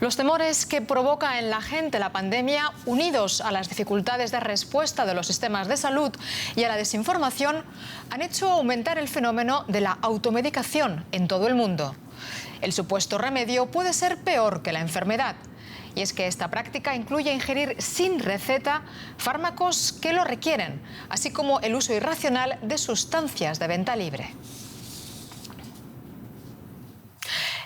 Los temores que provoca en la gente la pandemia, unidos a las dificultades de respuesta de los sistemas de salud y a la desinformación, han hecho aumentar el fenómeno de la automedicación en todo el mundo. El supuesto remedio puede ser peor que la enfermedad. Y es que esta práctica incluye ingerir sin receta fármacos que lo requieren, así como el uso irracional de sustancias de venta libre.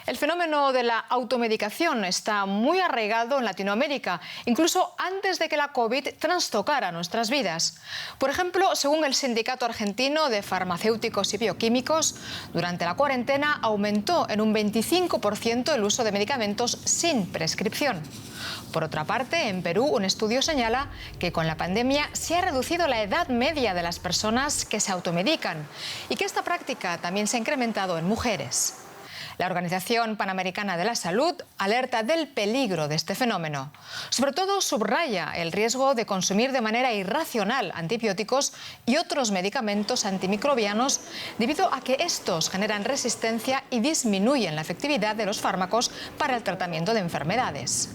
El fenómeno de la automedicación está muy arraigado en Latinoamérica, incluso antes de que la COVID trastocara nuestras vidas. Por ejemplo, según el Sindicato Argentino de Farmacéuticos y Bioquímicos, durante la cuarentena aumentó en un 25% el uso de medicamentos sin prescripción. Por otra parte, en Perú, un estudio señala que con la pandemia se ha reducido la edad media de las personas que se automedican y que esta práctica también se ha incrementado en mujeres. La Organización Panamericana de la Salud alerta del peligro de este fenómeno. Sobre todo subraya el riesgo de consumir de manera irracional antibióticos y otros medicamentos antimicrobianos debido a que estos generan resistencia y disminuyen la efectividad de los fármacos para el tratamiento de enfermedades.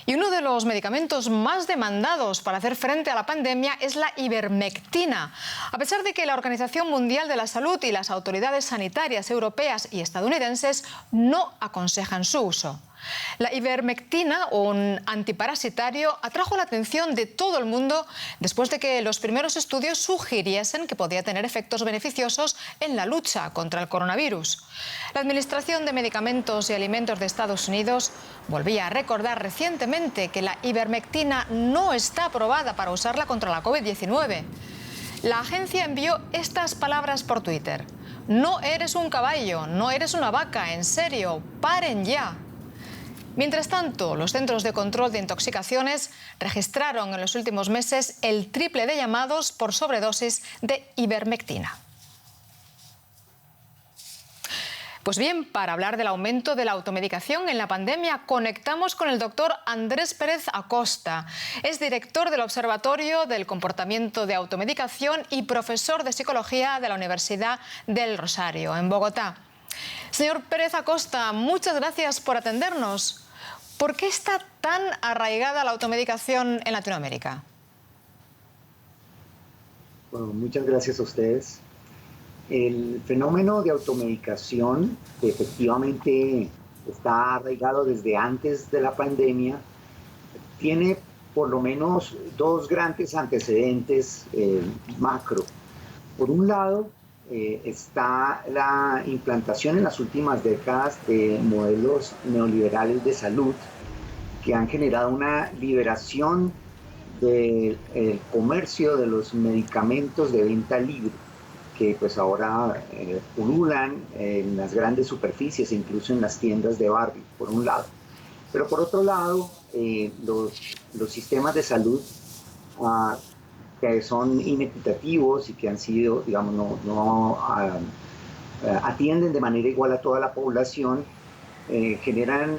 Y uno de los medicamentos más demandados para hacer frente a la pandemia es la ivermectina. A pesar de que la Organización Mundial de la Salud y las autoridades sanitarias europeas y estadounidenses no aconsejan su uso. La ivermectina, un antiparasitario, atrajo la atención de todo el mundo después de que los primeros estudios sugiriesen que podía tener efectos beneficiosos en la lucha contra el coronavirus. La Administración de Medicamentos y Alimentos de Estados Unidos volvía a recordar recientemente que la ivermectina no está aprobada para usarla contra la COVID-19. La agencia envió estas palabras por Twitter: "No eres un caballo, no eres una vaca, en serio, paren ya". Mientras tanto, los Centros de Control de Intoxicaciones registraron en los últimos meses el triple de llamados por sobredosis de ivermectina. Pues bien, para hablar del aumento de la automedicación en la pandemia, conectamos con el doctor Andrés Pérez Acosta. Es director del Observatorio del Comportamiento de Automedicación y profesor de Psicología de la Universidad del Rosario, en Bogotá. Señor Pérez Acosta, muchas gracias por atendernos. ¿Por qué está tan arraigada la automedicación en Latinoamérica? Bueno, muchas gracias a ustedes. El fenómeno de automedicación, que efectivamente está arraigado desde antes de la pandemia, tiene por lo menos dos grandes antecedentes macro. Por un lado, está la implantación en las últimas décadas de modelos neoliberales de salud que han generado una liberación del comercio de los medicamentos de venta libre, que pues ahora pululan en las grandes superficies, incluso en las tiendas de barrio, por un lado. Pero por otro lado, los sistemas de salud que son inequitativos y que han sido, digamos, no atienden de manera igual a toda la población, generan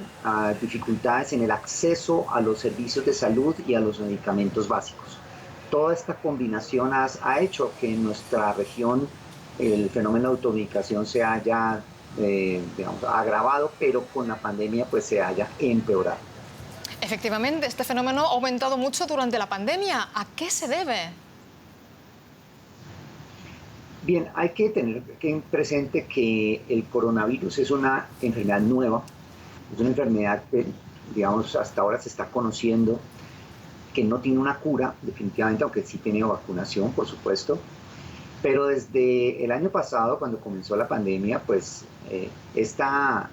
dificultades en el acceso a los servicios de salud y a los medicamentos básicos. Toda esta combinación ha hecho que en nuestra región el fenómeno de automedicación se haya digamos, agravado, pero con la pandemia pues se haya empeorado. Efectivamente, este fenómeno ha aumentado mucho durante la pandemia. ¿A qué se debe? Bien, hay que tener presente que el coronavirus es una enfermedad nueva, es una enfermedad que, digamos, hasta ahora se está conociendo, que no tiene una cura, definitivamente, aunque sí tiene vacunación, por supuesto. Pero desde el año pasado, cuando comenzó la pandemia, pues esta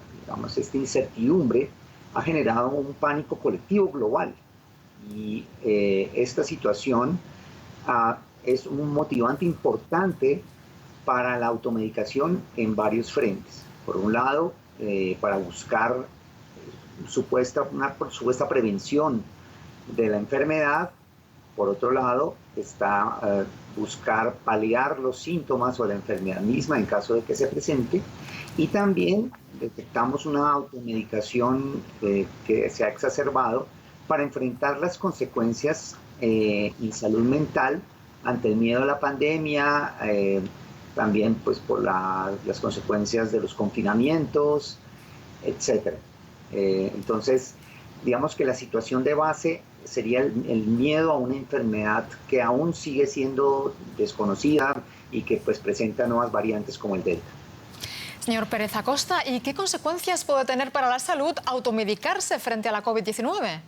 incertidumbre ha generado un pánico colectivo global. Y esta situación es un motivante importante para la automedicación en varios frentes. Por un lado, para buscar una supuesta prevención de la enfermedad. Por otro lado, está buscar paliar los síntomas o la enfermedad misma en caso de que se presente. Y también detectamos una automedicación que se ha exacerbado para enfrentar las consecuencias en salud mental ante el miedo a la pandemia, también pues por las consecuencias de los confinamientos etcétera. Entonces, digamos que la situación de base sería el miedo a una enfermedad que aún sigue siendo desconocida y que pues presenta nuevas variantes como el Delta. Señor Pérez Acosta, ¿y qué consecuencias puede tener para la salud automedicarse frente a la COVID-19?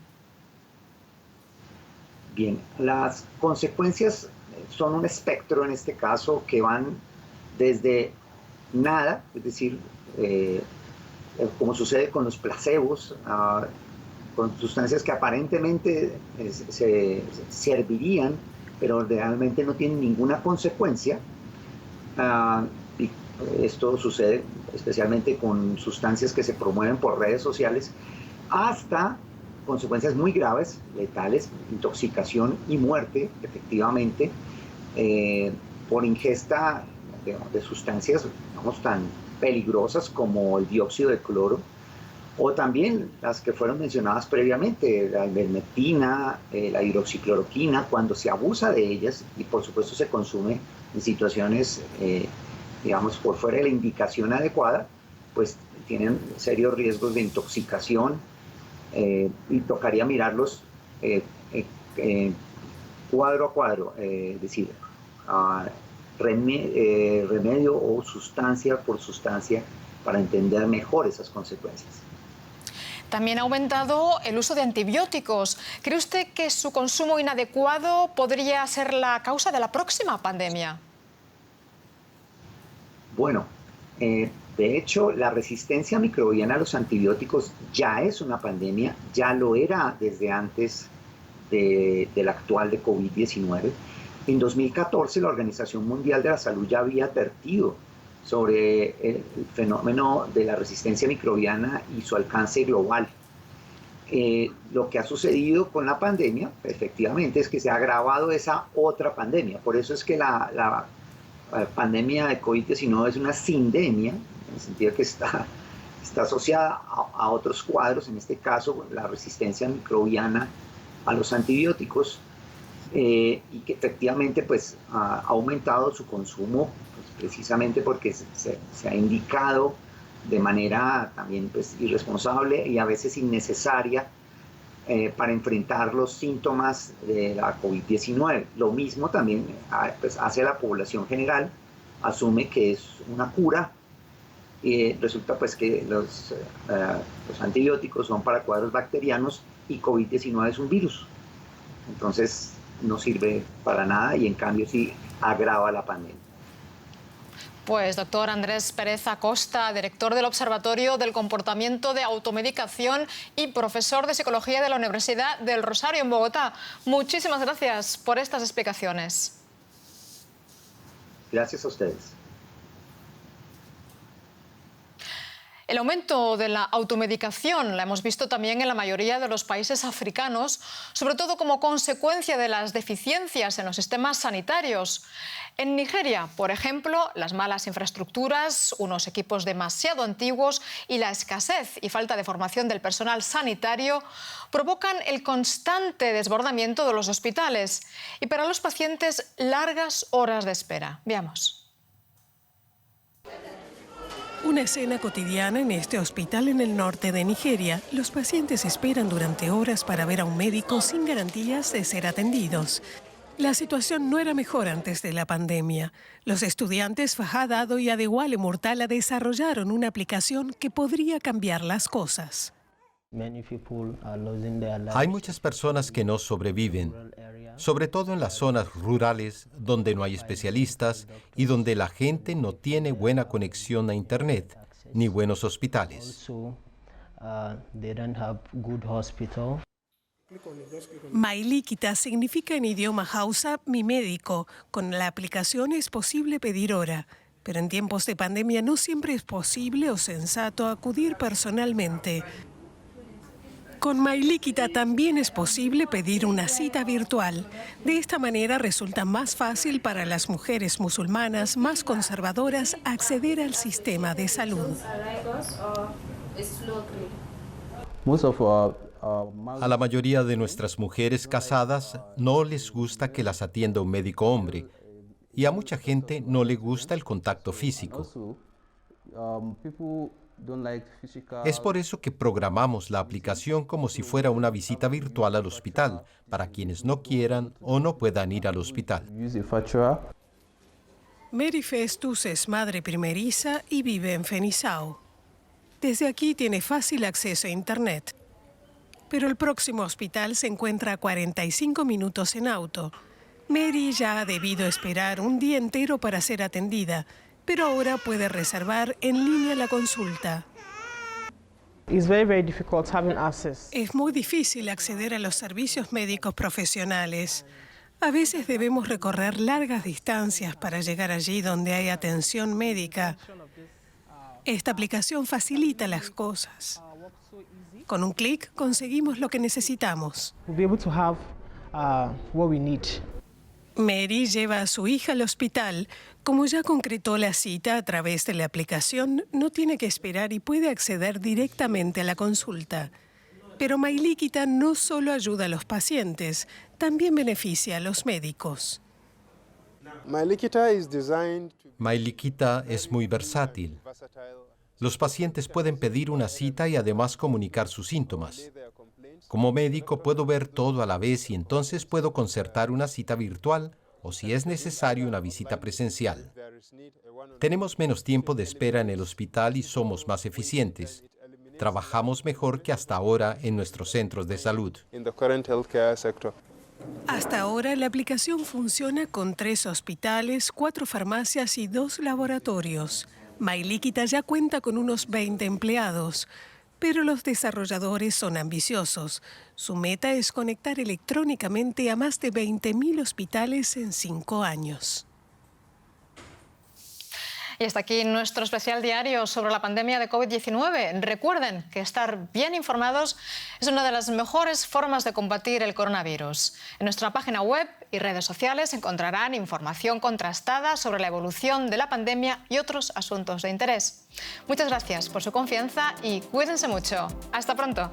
Bien, las consecuencias son un espectro en este caso que van desde nada, es decir, como sucede con los placebos, con sustancias que aparentemente se servirían, pero realmente no tienen ninguna consecuencia. Y esto sucede especialmente con sustancias que se promueven por redes sociales, hasta consecuencias muy graves, letales, intoxicación y muerte, efectivamente, por ingesta de sustancias, digamos, tan peligrosas como el dióxido de cloro, o también las que fueron mencionadas previamente, la ivermectina, la hidroxicloroquina, cuando se abusa de ellas y por supuesto se consume en situaciones, digamos, por fuera de la indicación adecuada, pues tienen serios riesgos de intoxicación, y tocaría mirarlos cuadro a cuadro, es decir, remedio o sustancia por sustancia para entender mejor esas consecuencias. También ha aumentado el uso de antibióticos. ¿Cree usted que su consumo inadecuado podría ser la causa de la próxima pandemia? Bueno, de hecho, la resistencia microbiana a los antibióticos ya es una pandemia, ya lo era desde antes del actual de COVID-19. En 2014, la Organización Mundial de la Salud ya había advertido sobre el fenómeno de la resistencia microbiana y su alcance global. Lo que ha sucedido con la pandemia, efectivamente, es que se ha agravado esa otra pandemia. Por eso es que la pandemia de COVID-19 es una sindemia, en el sentido que está asociada a otros cuadros, en este caso la resistencia microbiana a los antibióticos, y que efectivamente pues, ha aumentado su consumo, pues, precisamente porque se ha indicado de manera también pues, irresponsable y a veces innecesaria para enfrentar los síntomas de la COVID-19. Lo mismo también pues, hace la población general, asume que es una cura y resulta pues que los antibióticos son para cuadros bacterianos y COVID-19 es un virus. Entonces no sirve para nada y en cambio sí agrava la pandemia. Pues doctor Andrés Pérez Acosta, director del Observatorio del Comportamiento de Automedicación y profesor de Psicología de la Universidad del Rosario en Bogotá. Muchísimas gracias por estas explicaciones. Gracias a ustedes. El aumento de la automedicación la hemos visto también en la mayoría de los países africanos, sobre todo como consecuencia de las deficiencias en los sistemas sanitarios. En Nigeria, por ejemplo, las malas infraestructuras, unos equipos demasiado antiguos y la escasez y falta de formación del personal sanitario provocan el constante desbordamiento de los hospitales y para los pacientes largas horas de espera. Veamos. Una escena cotidiana en este hospital en el norte de Nigeria. Los pacientes esperan durante horas para ver a un médico sin garantías de ser atendidos. La situación no era mejor antes de la pandemia. Los estudiantes Fahad y Adewale Murtala desarrollaron una aplicación que podría cambiar las cosas. Hay muchas personas que no sobreviven, sobre todo en las zonas rurales donde no hay especialistas y donde la gente no tiene buena conexión a Internet ni buenos hospitales. Mailikita significa en idioma hausa mi médico. Con la aplicación es posible pedir hora, pero en tiempos de pandemia no siempre es posible o sensato acudir personalmente. Con Mailikita también es posible pedir una cita virtual. De esta manera resulta más fácil para las mujeres musulmanas más conservadoras acceder al sistema de salud. A la mayoría de nuestras mujeres casadas no les gusta que las atienda un médico hombre y a mucha gente no le gusta el contacto físico. Es por eso que programamos la aplicación como si fuera una visita virtual al hospital, para quienes no quieran o no puedan ir al hospital. Mary Festus es madre primeriza y vive en Fenisao. Desde aquí tiene fácil acceso a Internet. Pero el próximo hospital se encuentra a 45 minutos en auto. Mary ya ha debido esperar un día entero para ser atendida, pero ahora puede reservar en línea la consulta. Es muy difícil acceder a los servicios médicos profesionales. A veces debemos recorrer largas distancias para llegar allí donde hay atención médica. Esta aplicación facilita las cosas. Con un clic conseguimos lo que necesitamos. Mary lleva a su hija al hospital. Como ya concretó la cita a través de la aplicación, no tiene que esperar y puede acceder directamente a la consulta. Pero MyLíquida no solo ayuda a los pacientes, también beneficia a los médicos. MyLíquida es muy versátil. Los pacientes pueden pedir una cita y además comunicar sus síntomas. Como médico puedo ver todo a la vez y entonces puedo concertar una cita virtual o, si es necesario, una visita presencial. Tenemos menos tiempo de espera en el hospital y somos más eficientes. Trabajamos mejor que hasta ahora en nuestros centros de salud. Hasta ahora la aplicación funciona con 3 hospitales, 4 farmacias y 2 laboratorios. MyLíquida ya cuenta con unos 20 empleados, pero los desarrolladores son ambiciosos. Su meta es conectar electrónicamente a más de 20.000 hospitales en 5 años. Y hasta aquí nuestro especial diario sobre la pandemia de COVID-19. Recuerden que estar bien informados es una de las mejores formas de combatir el coronavirus. En nuestra página web y redes sociales encontrarán información contrastada sobre la evolución de la pandemia y otros asuntos de interés. Muchas gracias por su confianza y cuídense mucho. Hasta pronto.